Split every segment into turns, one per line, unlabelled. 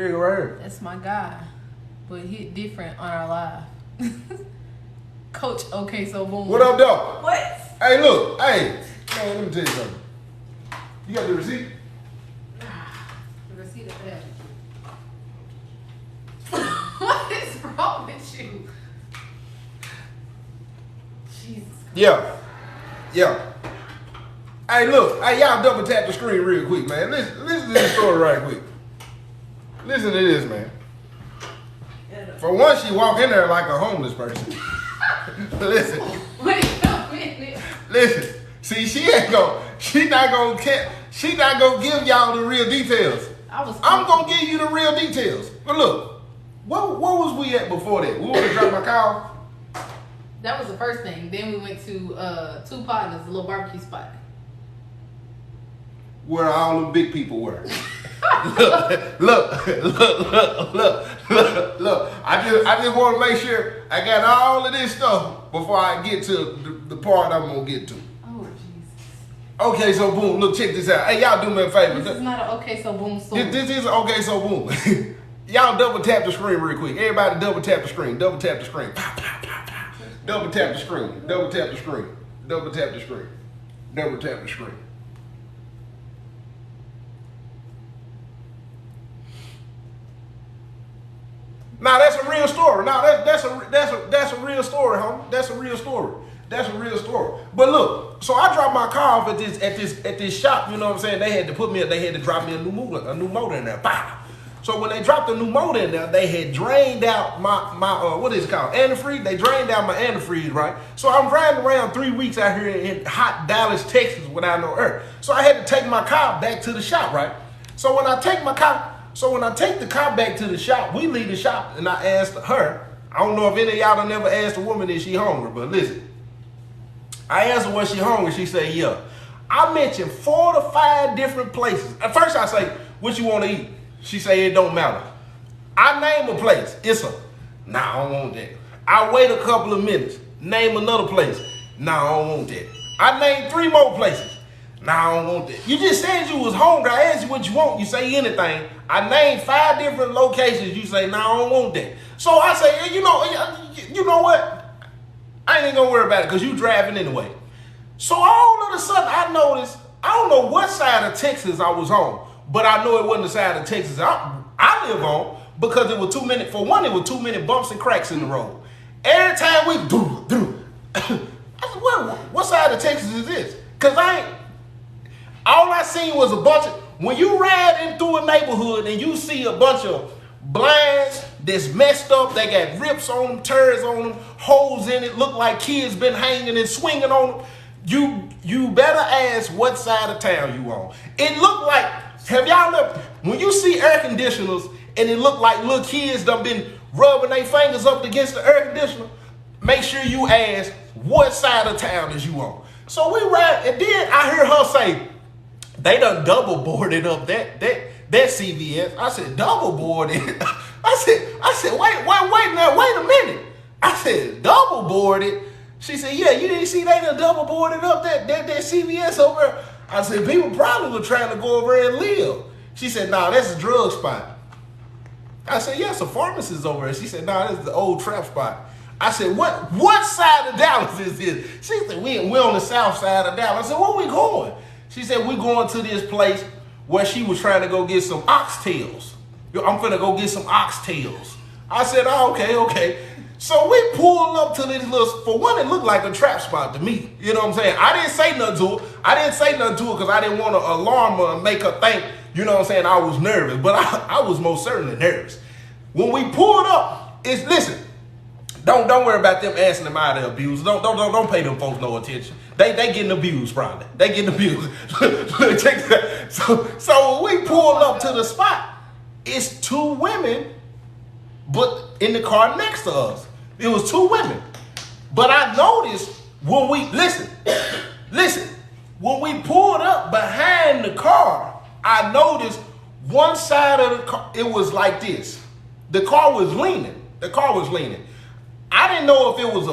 Here you go right here.
That's my guy. But he different on our live. Coach OKSoBoom.
What up, dog?
What?
Hey, look. Hey. Man, let me tell you something. You got the receipt?
The receipt of that. What is wrong with you? Jesus.
Yeah. Yeah. Hey, look. Hey, y'all double tap the screen real quick, man. Listen to this story right quick. Listen to this, man. For once, she walk in there like a homeless person. Listen.
Wait a minute.
Listen. See, she not gonna give y'all the real details. I'm gonna give you the real details. But look, where was we at before that? We went to drop my car.
That was the first thing. Then we went to Two Partners, a little barbecue spot.
Where all the big people were. Look. I just want to make sure I got all of this stuff before I get to the part I'm gonna get to.
Oh Jesus.
Okay, so boom. Look, check this out. Hey, y'all do me a favor.
This is not an OKSoBoom story.
This is okay, so boom. Y'all double tap the screen real quick. Everybody double tap the screen. Double tap the screen. Double tap the screen. Double tap the screen. Double tap the screen. Double tap the screen. Now that's a real story. Now that's a real story, homie. That's a real story. That's a real story. But look, so I dropped my car off at this shop. You know what I'm saying? They had to drop me a new motor in there. Bah! So when they dropped the new motor in there, they had drained out my what is it called? Antifreeze. They drained out my antifreeze, right? So I'm driving around 3 weeks out here in hot Dallas, Texas without no air. So I had to take my car back to the shop, right? So when I take the car back to the shop, we leave the shop and I asked her, I don't know if any of y'all done never asked a woman if she hungry, but listen. I asked her was she hungry, she said yeah. I mentioned 4 to 5 different places. At first I say, what you want to eat? She say it don't matter. I name a place. It's a, nah, I don't want that. I wait a couple of minutes. Name another place. Nah, I don't want that. I named 3 more places. Nah, I don't want that. You just said you was hungry. I asked you what you want. You say anything. I named 5 different locations. You say, nah, I don't want that. So I say, hey, you know what? I ain't gonna worry about it because you driving anyway. So all of a sudden I noticed, I don't know what side of Texas I was on, but I know it wasn't the side of Texas I live on because it was too many, for one, it was too many bumps and cracks in the road. Every time we do, I said, what side of Texas is this? Because all I seen was a bunch of, when you ride in through a neighborhood and you see a bunch of blinds that's messed up, they got rips on them, tears on them, holes in it, look like kids been hanging and swinging on them, you better ask what side of town you on. It looked like, have y'all ever, when you see air conditioners and it look like little kids done been rubbing their fingers up against the air conditioner, make sure you ask what side of town is you on. So we ride, and then I hear her say, they done double boarded up that CVS. I said, double boarded? I said, wait a minute. I said, double boarded? She said, yeah, you didn't see they done double boarded up that CVS over there? I said, people probably were trying to go over there and live. She said, nah, that's a drug spot. I said, yeah, it's a pharmacist over there. She said, nah, this is the old trap spot. I said, what side of Dallas is this? She said, we on the south side of Dallas. I said, where we going? She said, we're going to this place where she was trying to go get some oxtails. I'm finna go get some oxtails. I said, oh, okay. So we pulled up to this little, for one, it looked like a trap spot to me. You know what I'm saying? I didn't say nothing to her. Because I didn't want to alarm her and make her think, you know what I'm saying, I was nervous. But I was most certainly nervous. When we pulled up, listen, don't worry about them asking them out of abuse. Don't pay them folks no attention. They getting abused probably. They getting abused. Check that. So when we pulled up to the spot, it's 2 women, but in the car next to us. It was 2 women. But I noticed when we, listen, when we pulled up behind the car, I noticed one side of the car, it was like this. The car was leaning. I didn't know if it was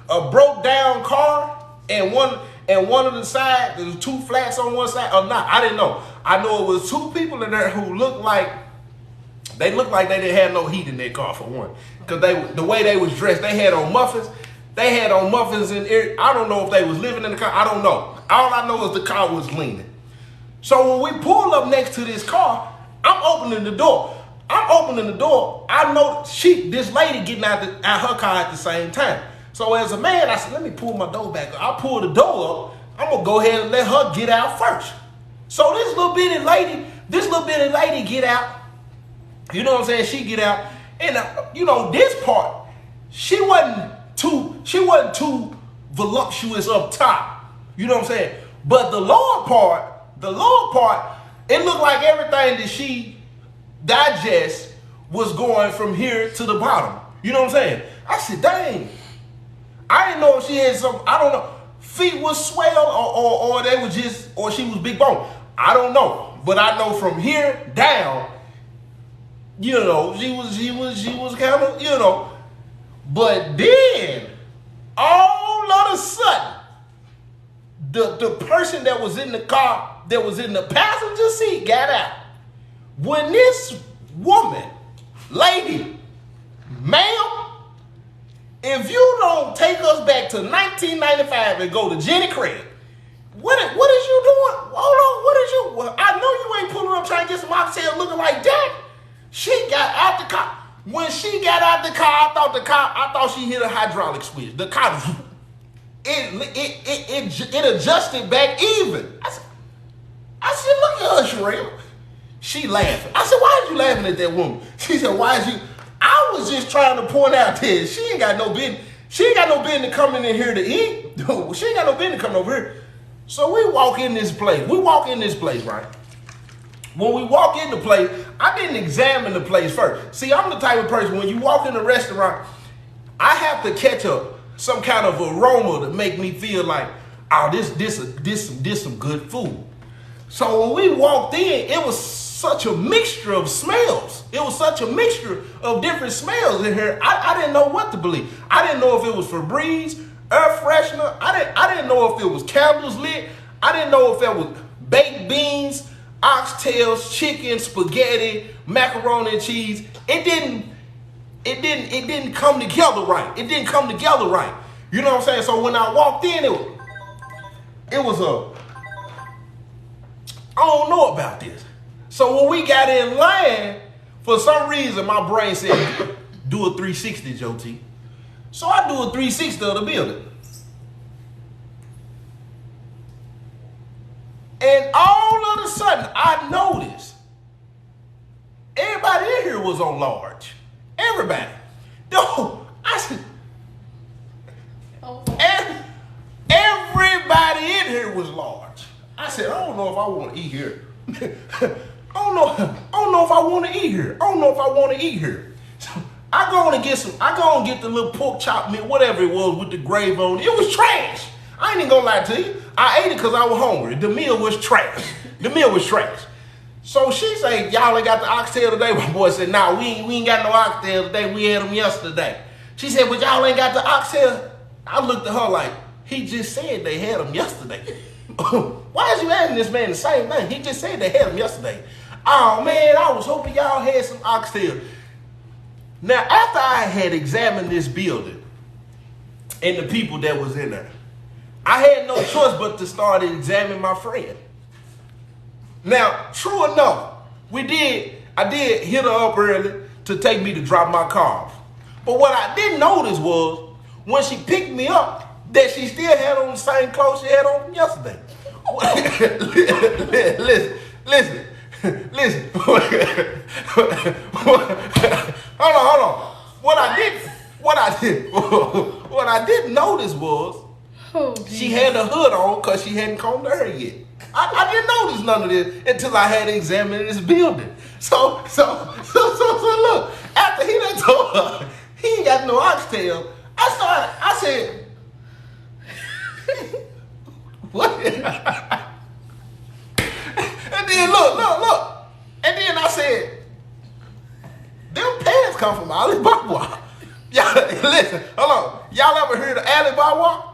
a broke down car and one of the sides, there was 2 flats on one side or not. I didn't know. I know it was 2 people in there who looked like They looked like they didn't have no heat in their car for one. Because the way they was dressed, they had on muffins. They had on muffins in air. I don't know if they was living in the car. I don't know. All I know is the car was leaning. So when we pull up next to this car, I'm opening the door. I know this lady getting out her car at the same time. So as a man, I said, let me pull my door back up. I pull the door up. I'm gonna go ahead and let her get out first. So this little bitty lady get out. You know what I'm saying? She get out, and this part, she wasn't too voluptuous up top. You know what I'm saying? But the lower part, it looked like everything that she digest was going from here to the bottom. You know what I'm saying? I said, dang. I didn't know if she had some, I don't know, feet was swell or they were just, or she was big bone. I don't know. But I know from here down, she was kind of, But then, all of a sudden, the person that was in the car, that was in the passenger seat, got out. When this woman, lady, ma'am, if you don't take us back to 1995 and go to Jenny Craig, what is you doing? Hold on, what is you? Well, I know you ain't pulling up trying to get some oxtail looking like that. She got out the car. When she got out the car, I thought she hit a hydraulic switch. The car, it adjusted back even. I said, look at her, Sherelle. She laughing. I said, why are you laughing at that woman? She said, why is you? I was just trying to point out that she ain't got no business. She ain't got no business coming in here to eat. She ain't got no business coming over here. So we walk in this place. Right? When we walk in the place, I didn't examine the place first. See, I'm the type of person, when you walk in a restaurant, I have to catch some kind of aroma to make me feel like, oh, this some good food. So when we walked in, it was such a mixture of smells. It was such a mixture of different smells in here. I didn't know what to believe. I didn't know if it was Febreze, air freshener. I didn't know if it was candles lit. I didn't know if it was baked beans, oxtails, chicken, spaghetti, macaroni and cheese. It didn't come together right. It didn't come together right. You know what I'm saying? So when I walked in, it was I don't know about this. So when we got in line, for some reason my brain said, do a 360, Joe T. So I do a 360 of the building. And all of a sudden, I noticed everybody in here was on large. Everybody. No, I said, everybody in here was large. I said, I don't know if I want to eat here. I don't know if I want to eat here. So I go and get the little pork chop meat, whatever it was with the gravy on it. It was trash. I ain't even gonna lie to you. I ate it because I was hungry. The meal was trash. So she said, y'all ain't got the oxtail today. My boy said, nah, we ain't got no oxtail today. We had them yesterday. She said, but y'all ain't got the oxtail. I looked at her like, he just said they had them yesterday. Why is you asking this man the same thing? He just said they had them yesterday. Oh man, I was hoping y'all had some oxtail. Now, after I had examined this building and the people that was in there, I had no choice but to start examining my friend. Now, true enough, I did hit her up early to take me to drop my car off. But what I didn't notice was, when she picked me up, that she still had on the same clothes she had on yesterday. Listen. Hold on. What I didn't notice was, she had a hood on because she hadn't combed her hair yet. I didn't notice none of this until I had examined this building. So look, after he done told her he ain't got no oxtail, I said, what? And then look. And then I said, them pants come from Alibaba. Y'all, listen, hold on. Y'all ever heard of Alibaba?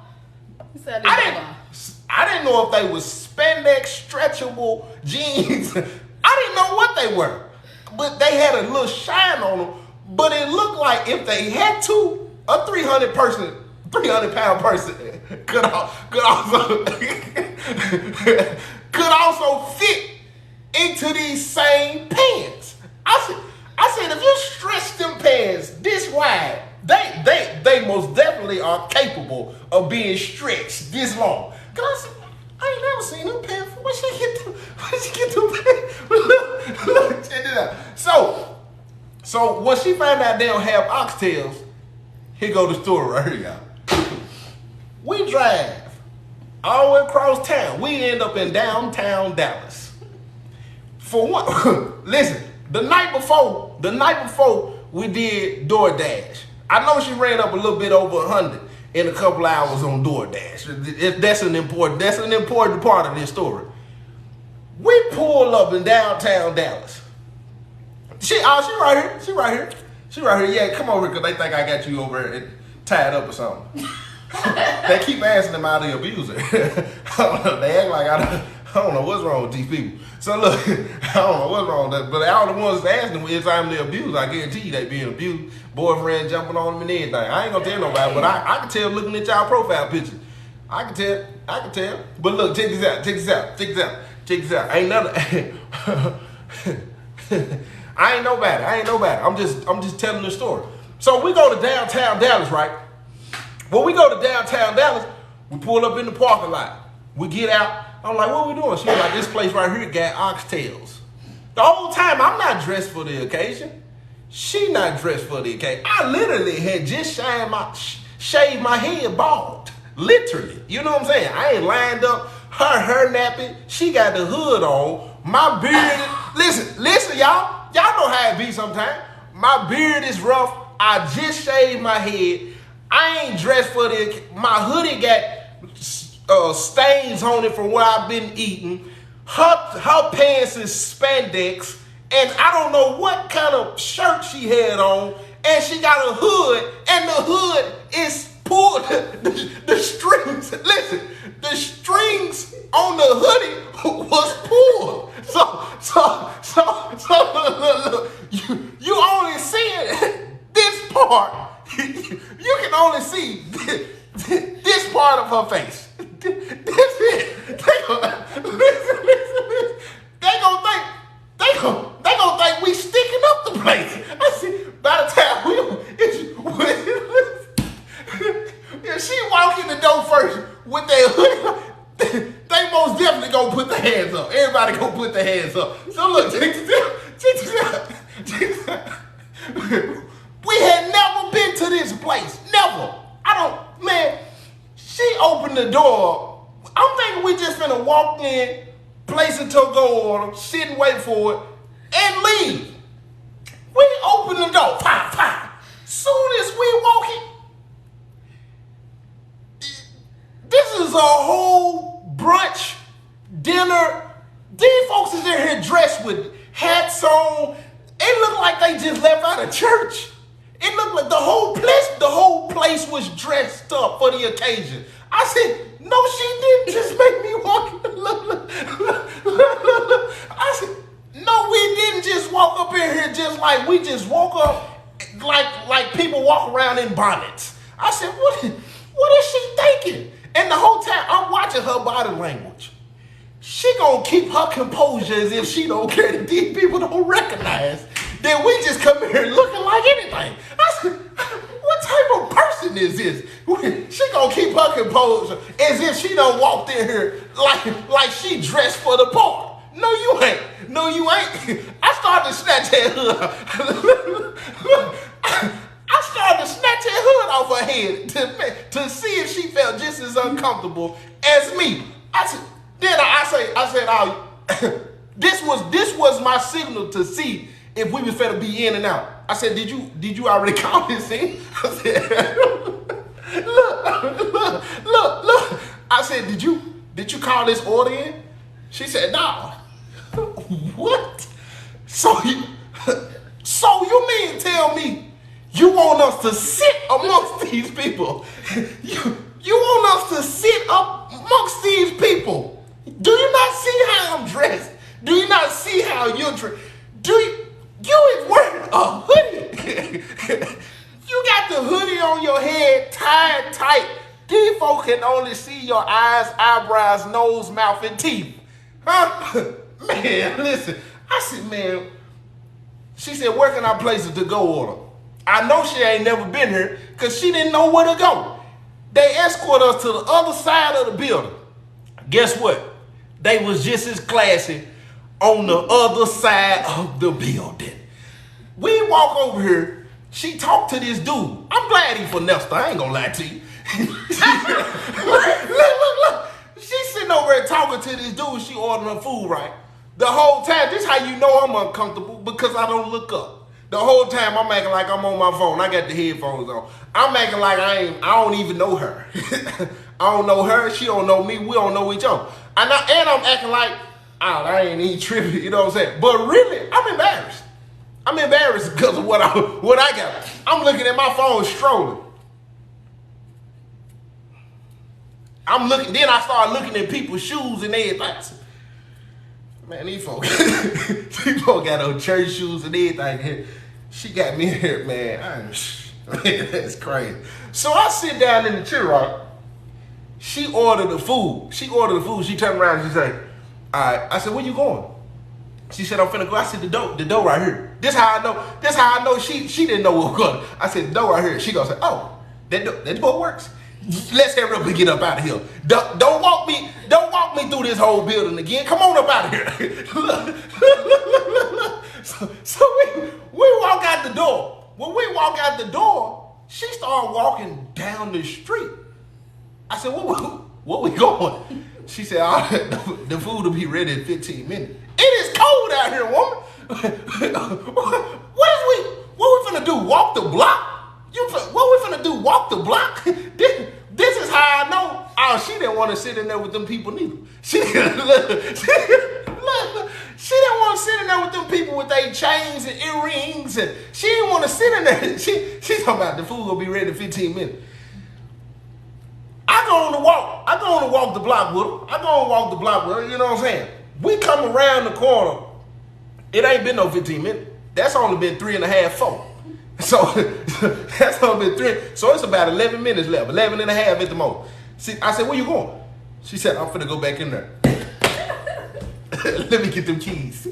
I didn't know if they was spandex stretchable jeans. I didn't know what they were. but they had a little shine on them. But it looked like if they had to, a 300-pound person could also fit into these same pants. I said, if you stretch them pants this wide, they most definitely are capable of being stretched this long. Cause I said, I ain't never seen them pants. Where'd she get them pants? Look, check it out. So when she found out they don't have oxtails, here go the story right here, y'all. We drive all the way across town. We end up in downtown Dallas. For one, listen, the night before we did DoorDash. I know she ran up a little bit over 100 in a couple hours on DoorDash. That's an important part of this story. We pull up in downtown Dallas. She right here. Yeah, come over here because they think I got you over here tied up or something. They keep asking them how they abuse her. I don't know. They act like I don't know what's wrong with these people. So look, I don't know what's wrong with that. But all the ones asking them every time they abuse, I guarantee you they being abused. Boyfriend jumping on them and everything. I ain't gonna tell nobody, but I can tell looking at y'all profile pictures. I can tell. But look, check this out. Ain't nothing. I ain't nobody. I'm just telling the story. So we go to downtown Dallas, right? When we go to downtown Dallas, we pull up in the parking lot. We get out. I'm like, what we doing? She's like, this place right here got oxtails. The whole time, I'm not dressed for the occasion. She not dressed for the occasion. I literally had just shaved my head bald. Literally. You know what I'm saying? I ain't lined up. Her nappy. She got the hood on. My beard. Listen, y'all. Y'all know how it be sometimes. My beard is rough. I just shaved my head. I ain't dressed for the. My hoodie got stains on it from where I've been eating. Her pants is spandex, and I don't know what kind of shirt she had on. And she got a hood, and the hood is pulled. The strings. Listen, the strings on the hoodie was pulled. So look. You only see this part. You can only see this part of her face. That's it. They gonna think we sticking up the place. I see. By the time if she walk in the door first with their hoodie, they most definitely gonna put their hands up. Everybody gonna put their hands up. So look, check this out. We had never been to this place. Never. She opened the door. I'm thinking we just finna walk in, place a to-go order, sit and wait for it, and leave. We open the door. Soon as we walk in, this is a whole brunch, dinner. These folks is in here dressed with hats on. It looked like they just left out of church. It looked like the whole place was dressed up for the occasion. I said, no, she didn't just make me walk. Look. I said, no, we didn't just walk up in here just like we just woke up like people walk around in bonnets. I said, what is she thinking? And the whole time I'm watching her body language. She gonna keep her composure as if she don't care that these people don't recognize that we just come in here looking like anything. I said, what type of person is this? She gonna keep her composure as if she done walked in here like she dressed for the part. No, you ain't. I started to snatch that hood. I started to snatch that hood off her head to see if she felt just as uncomfortable as me. I said, this was my signal to see if we was finna be in and out. I said, did you already call this in? I said, look. I said, did you call this order in? She said, no. What? So you mean tell me you want us to sit amongst these people? You want us to sit up amongst these people? Do you not see how I'm dressed? Do you not see how you're dressed? You folk can only see your eyes, eyebrows, nose, mouth, and teeth. Huh? Man, listen. I said, man, she said, where can I place a to-go order? I know she ain't never been here because she didn't know where to go. They escort us to the other side of the building. Guess what? They was just as classy on the other side of the building. We walk over here. She talked to this dude. I'm glad he finessed her. I ain't gonna lie to you. Look. She's sitting over there talking to this dude. She ordering her food, right? The whole time, this is how you know I'm uncomfortable, because I don't look up. The whole time I'm acting like I'm on my phone. I got the headphones on. I'm acting like I don't even know her. I don't know her. She don't know me. We don't know each other. And I'm acting like, I ain't even tripping. You know what I'm saying? But really, I'm embarrassed. I'm embarrassed because of what I got. I'm looking at my phone strolling. Then I started looking at people's shoes and everything. Man, these folks got on church shoes and everything. She got me here, man. That's crazy. So I sit down in the chair, right? She ordered the food. She turned around and she said, all right. I said, where you going? She said, I'm finna go. I said, the door right here. This how I know she didn't know what was going. I said, the door right here. She gonna say, oh, that door works? Let's hurry up and get up out of here. Don't walk me through this whole building again. Come on up out of here. So we walk out the door. When we walk out the door, she started walking down the street. I said, where we going? She said, the food will be ready in 15 minutes. It is cold out here, woman. What we finna do? Walk the block? What we finna do? Walk the block? This is how I know. Oh, she didn't want to sit in there with them people neither. She didn't want to sit in there with them people with their chains and earrings, and she didn't want to sit in there. She talking about the food will be ready in 15 minutes. I go on to walk the block with her. You know what I'm saying? We come around the corner. It ain't been no 15 minutes. That's only been 3.5, 4. So that's only been 3. So it's about 11 minutes left, 11 and a half at the most. See, I said, where you going? She said, I'm finna go back in there. Let me get them keys.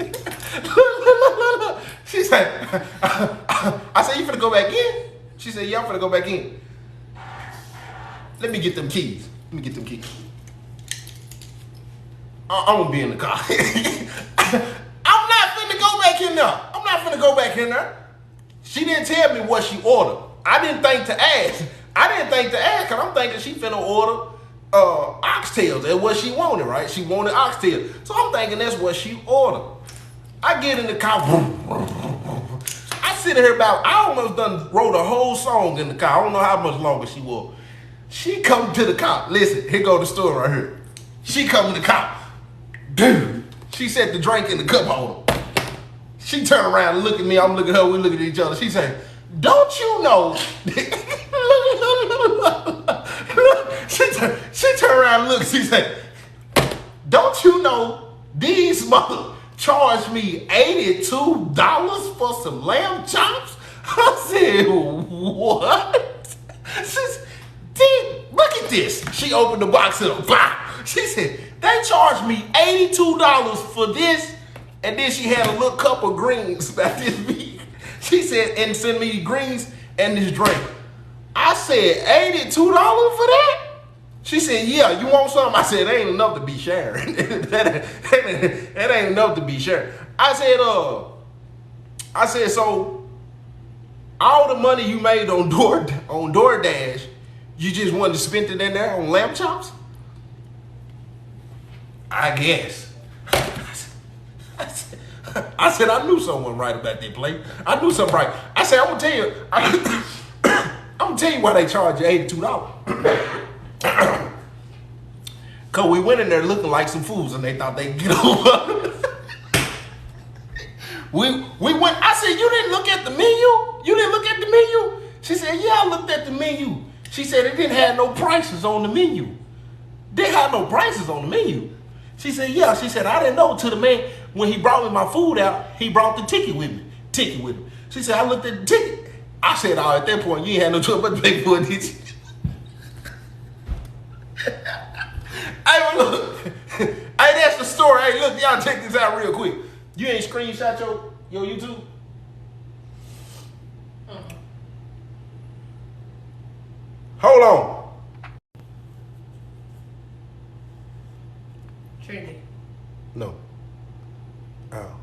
She said, I said, you finna go back in? She said, yeah, I'm finna go back in. Let me get them keys. I'm gonna be in the car. I'm not finna go back in there. She didn't tell me what she ordered. I didn't think to ask because I'm thinking she finna order oxtails. That's what she wanted, right? She wanted oxtails. So I'm thinking that's what she ordered. I get in the car. I sit here I almost wrote a whole song in the car. I don't know how much longer she was. She come to the car. Listen, here go the story right here. She come to the car. Dude, she set the drink in the cup holder. She turned around and looked at me. I'm looking at her. We look at each other. She said, don't you know? She turned around and looked. She said, don't you know these mothers charged me $82 for some lamb chops? I said, what? She said, look at this. She opened the box up. She said, they charged me $82 for this. And then she had a little cup of greens about this big. She said, and send me greens and this drink. I said, $82 for that? She said, yeah, you want some? I said, ain't enough to be sharing. that ain't enough to be sharing. I said, so all the money you made on DoorDash, you just wanted to spend it in there on lamb chops? I guess. I said, I knew someone right about that plate. I knew something right. I said, I'm gonna tell you why they charge you $82. Cause we went in there looking like some fools and they thought they'd get over. we went, I said, you didn't look at the menu? You didn't look at the menu? She said, yeah, I looked at the menu. She said, it didn't have no prices on the menu. They had no prices on the menu. She said, yeah. She said, I didn't know till the man, when he brought me my food out, he brought the ticket with me. She said, I looked at the ticket. I said, oh, at that point, you ain't had no choice but to pay for it, did you? Hey, look. Hey, that's the story. Hey, look, y'all check this out real quick. You ain't screenshot your YouTube? Hold on.
Trinity.
No. Oh.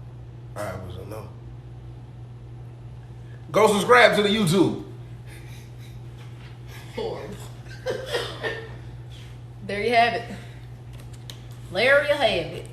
I was a no. Go subscribe to the YouTube.
Horrible. There you have it. There you have it.